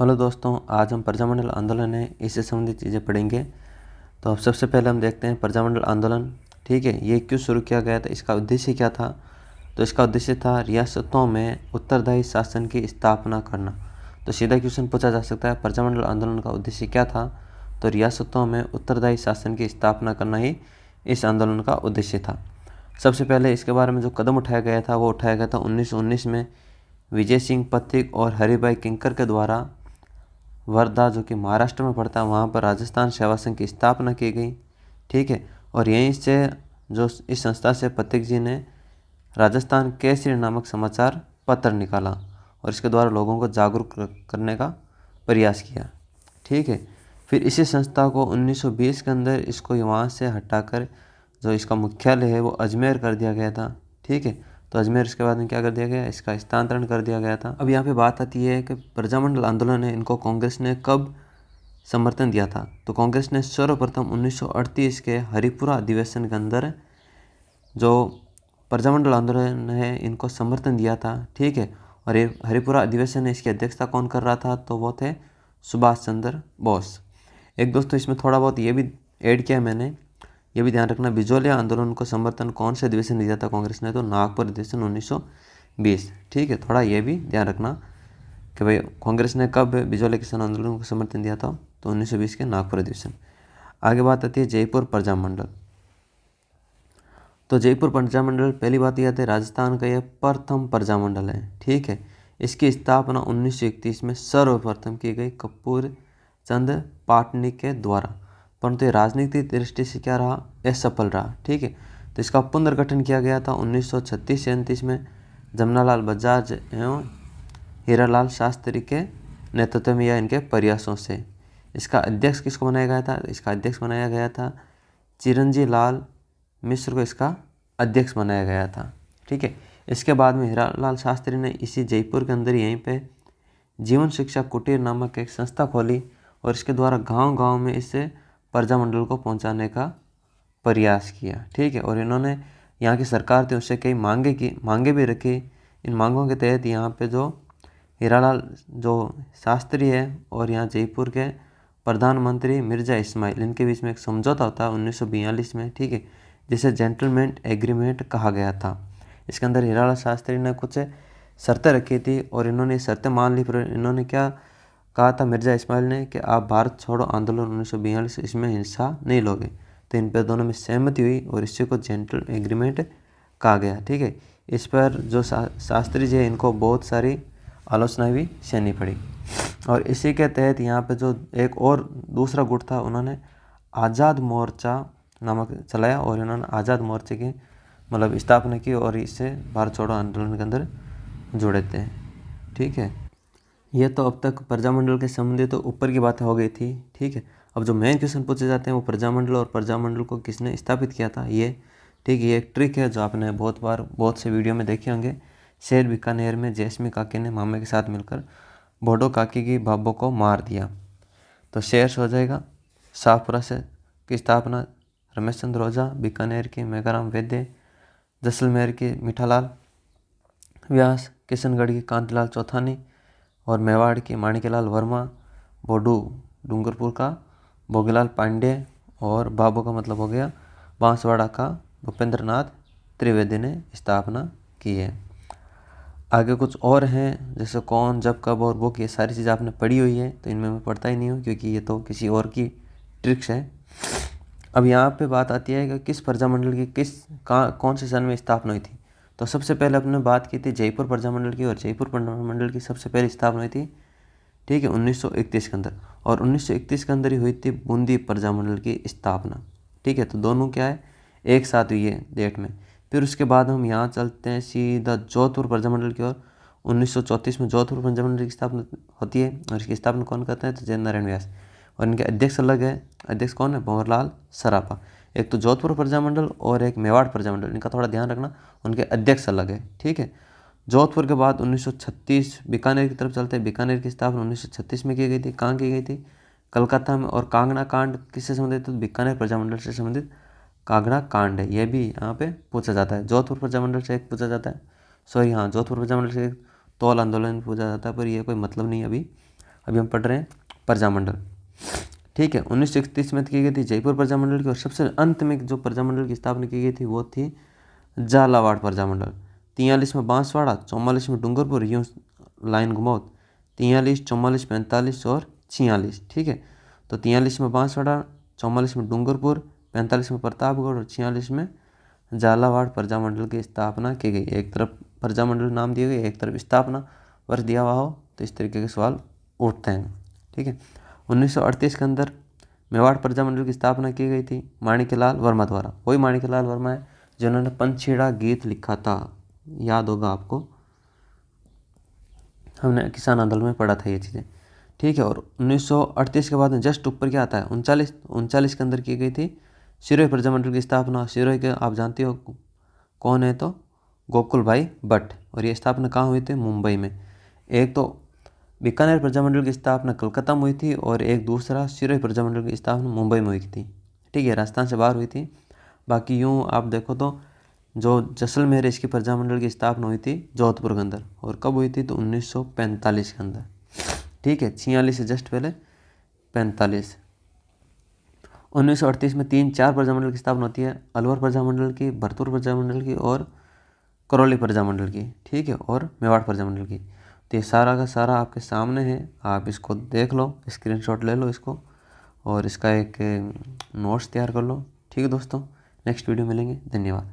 Hello दोस्तों, आज हम प्रजामंडल आंदोलन है इससे संबंधित चीज़ें पढ़ेंगे। तो अब सबसे पहले हम देखते हैं प्रजामंडल आंदोलन। ठीक है, ये क्यों शुरू किया गया था, इसका उद्देश्य क्या था। तो इसका उद्देश्य था रियासतों में उत्तरदायी शासन की स्थापना करना। तो सीधा क्वेश्चन पूछा जा सकता है, प्रजामंडल आंदोलन का उद्देश्य क्या था। तो रियासतों में उत्तरदायी शासन की स्थापना करना ही इस आंदोलन का उद्देश्य था। सबसे पहले इसके बारे में जो कदम उठाया गया था वो उठाया गया था 1919 में विजय सिंह पथिक और हरिभाई किंकर के द्वारा। वर्धा जो कि महाराष्ट्र में पड़ता है, वहाँ पर राजस्थान सेवा संघ की स्थापना की गई। ठीक है, और यहीं से जो इस संस्था से पथिक जी ने राजस्थान केसरी नामक समाचार पत्र निकाला और इसके द्वारा लोगों को जागरूक करने का प्रयास किया। ठीक है, फिर इसी संस्था को 1920 के अंदर इसको वहाँ से हटाकर जो इसका मुख्यालय है वो अजमेर कर दिया गया था। ठीक है, तो अजमेर इसके बाद में क्या कर दिया गया, इसका स्थानांतरण कर दिया गया था। अब यहाँ पे बात आती है कि प्रजामंडल आंदोलन है, इनको कांग्रेस ने कब समर्थन दिया था। तो कांग्रेस ने सर्वप्रथम 1938 के हरिपुरा अधिवेशन के अंदर जो प्रजामंडल आंदोलन है इनको समर्थन दिया था। ठीक है, और ये हरिपुरा अधिवेशन है, इसकी अध्यक्षता कौन कर रहा था, तो वो थे सुभाष चंद्र बोस। एक दोस्तों इसमें थोड़ा बहुत ये भी ऐड किया मैंने, ये भी ध्यान रखना, बिजोलिया आंदोलन को समर्थन कौन से अधिवेशन दिया था कांग्रेस ने, तो नागपुर अधिवेशन 1920। ठीक है, थोड़ा ये भी ध्यान रखना कि भाई कांग्रेस ने कब बिजोलिया किसान आंदोलन को समर्थन दिया था, तो 1920 के नागपुर अधिवेशन। आगे बात आती है जयपुर प्रजामंडल। तो जयपुर प्रजामंडल पहली बात यह है, राजस्थान का यह प्रथम प्रजामंडल है। ठीक है, इसकी स्थापना 1931 में सर्वप्रथम की गई कपूर चंद पाटनी के द्वारा, परंतु राजनीतिक दृष्टि से क्या रहा, असफल रहा। ठीक है, तो इसका पुनर्गठन किया गया था 1936-37 में जमनालाल बजाज एवं हीरालाल शास्त्री के नेतृत्व में या इनके प्रयासों से। इसका अध्यक्ष किसको बनाया गया था, इसका अध्यक्ष बनाया गया था चिरंजी लाल मिश्र को इसका अध्यक्ष बनाया गया था। ठीक है, इसके बाद में हीरालाल शास्त्री ने इसी जयपुर के अंदर यहीं पे जीवन शिक्षा कुटीर नामक एक संस्था खोली और इसके द्वारा गांव-गांव में इसे प्रजामंडल को पहुंचाने का प्रयास किया। ठीक है, और इन्होंने यहाँ की सरकार थी उससे कई मांगे भी रखी। इन मांगों के तहत यहाँ पे जो हीरालाल जो शास्त्री है और यहाँ जयपुर के प्रधानमंत्री मिर्जा इस्माइल, इनके बीच में एक समझौता होता है 1942 में। ठीक है, जिसे जेंटलमैन एग्रीमेंट कहा गया था। इसके अंदर हीरालाल शास्त्री ने कुछ शर्तें रखी थी और इन्होंने शर्तें मान ली। फिर इन्होंने क्या कहा था मिर्जा इस्माइल ने कि आप भारत छोड़ो आंदोलन 1942 इसमें हिस्सा नहीं लोगे। तो इन पर दोनों में सहमति हुई और इसी को जेंटल एग्रीमेंट कहा गया। ठीक है, इस पर जो शास्त्री जी है इनको बहुत सारी आलोचनाएं भी सहनी पड़ी और इसी के तहत यहाँ पे जो एक और दूसरा गुट था उन्होंने आज़ाद मोर्चा नामक चलाया और इन्होंने आज़ाद मोर्चे की मतलब स्थापना की और इससे भारत छोड़ो आंदोलन के अंदर जुड़े थे। ठीक है, ये तो अब तक प्रजामंडल के संबंधित तो ऊपर की बातें हो गई थी। ठीक है, अब जो मेन क्वेश्चन पूछे जाते हैं वो प्रजामंडल और प्रजामंडल को किसने स्थापित किया था ये। ठीक है, ये एक ट्रिक है जो आपने बहुत बार बहुत से वीडियो में देखे होंगे। शेर बीकानेर में जैस्मी काकी ने मामे के साथ मिलकर बोडो काकी की बाबों को मार दिया। तो शेर हो जाएगा शाहपुरा से की स्थापना रमेश चंद्र ओझा, बीकानेर की मेघाराम वैद्य, जैसलमेर की मीठालाल व्यास, किशनगढ़ की कांतिलाल चौथानी और मेवाड़ की माणिक्यलाल वर्मा, बोडू डूंगरपुर का भोगीलाल पांडे और बाबू का मतलब हो गया बांसवाड़ा का भूपेंद्र नाथ त्रिवेदी ने स्थापना की है। आगे कुछ और हैं जैसे कौन जब कब और वो, ये सारी चीज़ आपने पढ़ी हुई है तो इनमें मैं पढ़ता ही नहीं हूँ क्योंकि ये तो किसी और की ट्रिक्स है। अब यहाँ पे बात आती है कि किस प्रजामंडल की कौन से सन में स्थापना हुई थी। तो सबसे पहले अपने बात की थी जयपुर प्रजामंडल की और जयपुर प्रजामंडल की सबसे पहले स्थापना हुई थी। ठीक है, 1931 के अंदर और 1931 के अंदर ही हुई थी बूंदी प्रजामंडल की स्थापना। ठीक है, तो दोनों क्या है एक साथ हुई है डेट में। फिर उसके बाद हम यहाँ चलते हैं सीधा जोधपुर प्रजामंडल की ओर। 1934 में जोधपुर प्रजामंडल की स्थापना होती है और इसकी स्थापना कौन करता है, तो जय नारायण व्यास और इनके अध्यक्ष अलग है। अध्यक्ष कौन है, भंवरलाल सराफा। एक तो जोधपुर प्रजामंडल और एक मेवाड़ प्रजामंडल, इनका थोड़ा ध्यान रखना, उनके अध्यक्ष अलग है। ठीक है, जोधपुर के बाद 1936 बीकानेर की तरफ चलते हैं। बीकानेर की स्थापना 1936 में की गई थी। कहाँ की गई थी, कलकत्ता में। और कांगड़ा कांड किससे संबंधित है, तो बीकानेर प्रजामंडल से संबंधित कांगड़ा कांड है। यह भी यहाँ पे पूछा जाता है। जोधपुर प्रजामंडल से एक पूछा जाता है, जोधपुर प्रजामंडल से एक तौल आंदोलन पूछा जाता है, पर यह कोई मतलब नहीं अभी अभी हम पढ़ रहे हैं प्रजामंडल। ठीक है, 1931 में की गई थी जयपुर प्रजामंडल की, और सबसे अंत में जो प्रजामंडल की स्थापना की गई थी वो थी झालावाड़ प्रजामंडल। 43 में बांसवाड़ा, 44 में डूंगरपुर, यूँ लाइन घुमाओ, 43, 44, 45 और 46। ठीक है, तो 43 में बांसवाड़ा, 44 में डूंगरपुर, 45 में प्रतापगढ़ और 46 में झालावाड़ प्रजामंडल की स्थापना की गई। एक तरफ प्रजामंडल नाम दिए गए, एक तरफ स्थापना वर्ष दिया हुआ हो, तो इस तरीके के सवाल उठते हैं। ठीक है, 1938 के अंदर मेवाड़ प्रजामंडल की स्थापना की गई थी माणिक्यलाल वर्मा द्वारा। वही माणिक्यलाल वर्मा है जिन्होंने पंछीड़ा गीत लिखा था, याद होगा आपको, हमने किसान आंदोलन में पढ़ा था ये चीज़ें। ठीक है, और 1938 के बाद में जस्ट ऊपर क्या आता है, 39 के अंदर की गई थी सिरोही प्रजामंडल की स्थापना। सिरोही के आप जानते हो कौन है, तो गोकुल भाई भट्ट, और ये स्थापना कहाँ हुई थी, मुंबई में। एक तो बीकानेर प्रजामंडल की स्थापना कलकत्ता में हुई थी, और एक दूसरा सिरोही प्रजामंडल की स्थापना मुंबई में हुई थी। ठीक है, राजस्थान से बाहर हुई थी। बाकी यूँ आप देखो तो जो जैसलमेर इसकी प्रजामंडल की स्थापना हुई थी जोधपुर के अंदर, और कब हुई थी, तो 1945 के अंदर। ठीक है, 46 से जस्ट पहले 45। 1938 में 3-4 प्रजामंडल की स्थापना होती है, अलवर प्रजामंडल की, भरतपुर प्रजामंडल की और करौली प्रजामंडल की। ठीक है, और मेवाड़ प्रजामंडल की। तो ये सारा का सारा आपके सामने है, आप इसको देख लो, स्क्रीनशॉट ले लो इसको, और इसका एक नोट्स तैयार कर लो। ठीक है दोस्तों, नेक्स्ट वीडियो मिलेंगे, धन्यवाद।